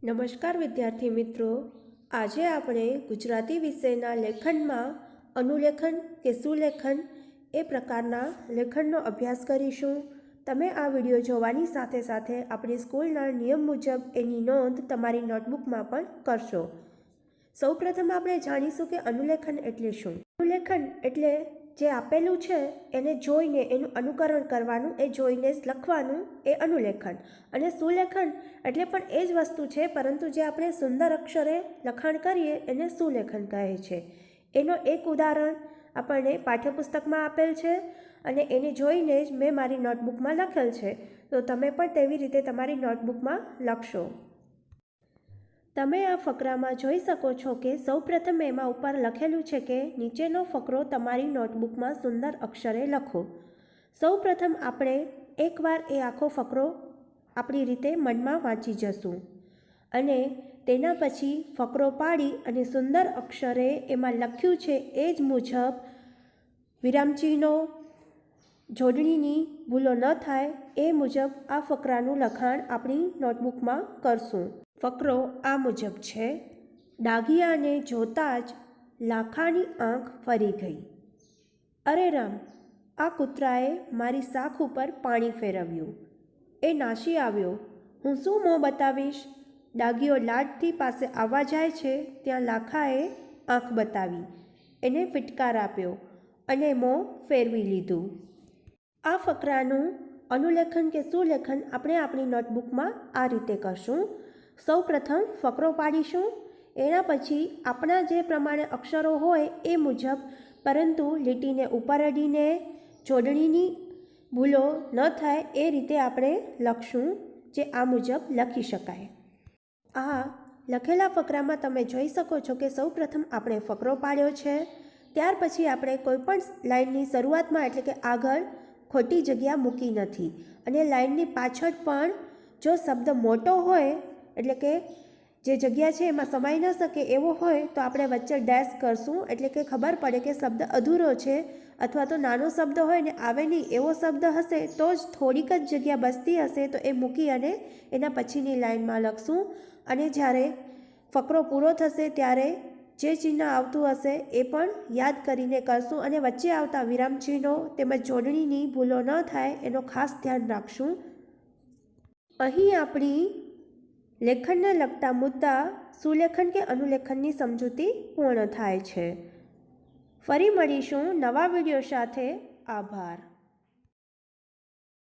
નમસ્કાર વિદ્યાર્થી મિત્રો, આજે આપણે ગુજરાતી વિષયના લેખનમાં અનુલેખન કે સુલેખન એ પ્રકારના લેખનનો અભ્યાસ કરીશું. તમે આ વિડીયો જોવાની સાથે સાથે આપણી સ્કૂલના નિયમ મુજબ એની નોંધ તમારી નોટબુકમાં પણ કરશો. સૌપ્રથમ આપણે જાણીશું કે અનુલેખન એટલે શું. અનુલેખન એટલે જે આપેલું છે એને જોઈને એનું અનુકરણ કરવાનું, એ જોઈને જ લખવાનું, એ અનુલેખન. અને સુલેખન એટલે પણ એ જ વસ્તુ છે, પરંતુ જે આપણે સુંદર અક્ષરે લખાણ કરીએ એને સુલેખન કહે છે. એનો એક ઉદાહરણ આપણને પાઠ્યપુસ્તકમાં આપેલ છે અને એને જોઈને જ મેં મારી નોટબુકમાં લખેલ છે. તો તમે પણ તેવી રીતે તમારી નોટબુકમાં લખશો. તમે આ ફકરામાં જોઈ શકો છો કે સૌપ્રથમ એમાં ઉપર લખેલું છે કે નીચેનો ફકરો તમારી નોટબુકમાં સુંદર અક્ષરે લખો. સૌપ્રથમ આપણે એકવાર એ આખો ફકરો આપણી રીતે મનમાં વાંચી જશું અને તેના પછી ફકરો પાડી અને સુંદર અક્ષરે એમાં લખ્યું છે એ જ મુજબ વિરામચિહ્નો, જોડણીની ભૂલો ન થાય એ મુજબ આ ફકરાનું લખાણ આપણી નોટબુકમાં કરશું. ફકરો આ મુજબ છે: ડાઘિયાને જોતાં જ લાખાની આંખ ફરી ગઈ. અરે રામ, આ કૂતરાએ મારી શાખ ઉપર પાણી ફેરવ્યું. એ નાસી આવ્યો. હું શું મોં બતાવીશ? ડાઘિયો લાડથી પાસે આવવા જાય છે ત્યાં લાખાએ આંખ બતાવી, એને ફિટકાર આપ્યો અને મોં ફેરવી લીધું. આ ફકરાનું અનુલેખન કે સુલેખન આપણે આપણી નોટબુકમાં આ રીતે કરશું. સૌ પ્રથમ ફકરો પાડીશું, એના પછી આપણા જે પ્રમાણે અક્ષરો હોય એ મુજબ, પરંતુ લીટીને ઉપર અડીને જોડણીની ભૂલો ન થાય એ રીતે આપણે લખશું, જે આ મુજબ લખી શકાય. આ લખેલા ફકરામાં તમે જોઈ શકો છો કે સૌ પ્રથમ આપણે ફકરો પાડ્યો છે. ત્યાર પછી આપણે કોઈપણ લાઇનની શરૂઆતમાં એટલે કે આગળ ખોટી જગ્યા મૂકી નથી અને લાઇનની પાછળ પણ જો શબ્દ મોટો હોય એટલે કે જે જગ્યા છે એમાં સમાઈ ન શકે એવો હોય તો આપણે વચ્ચે ડેશ કરશું, એટલે કે ખબર પડે કે શબ્દ અધૂરો છે. અથવા તો નાનો શબ્દ હોય ને આવે નહીં એવો શબ્દ હશે તો જ થોડીક જ જગ્યા બચતી હશે તો એ મૂકી અને એના પછીની લાઇનમાં લખશું. અને જ્યારે ફકરો પૂરો થશે ત્યારે જે ચિહ્ન આવતું હશે એ પણ યાદ કરીને કરશું અને વચ્ચે આવતા વિરામચિહ્નો તેમજ જોડણીની ભૂલો ન થાય એનો ખાસ ધ્યાન રાખશું. અહીં આપણી લેખનને લગતા મુદ્દા સુલેખન કે અનુલેખનની સમજૂતી પૂર્ણ થાય છે. ફરી મળીશું નવા વિડીયો સાથે. આભાર.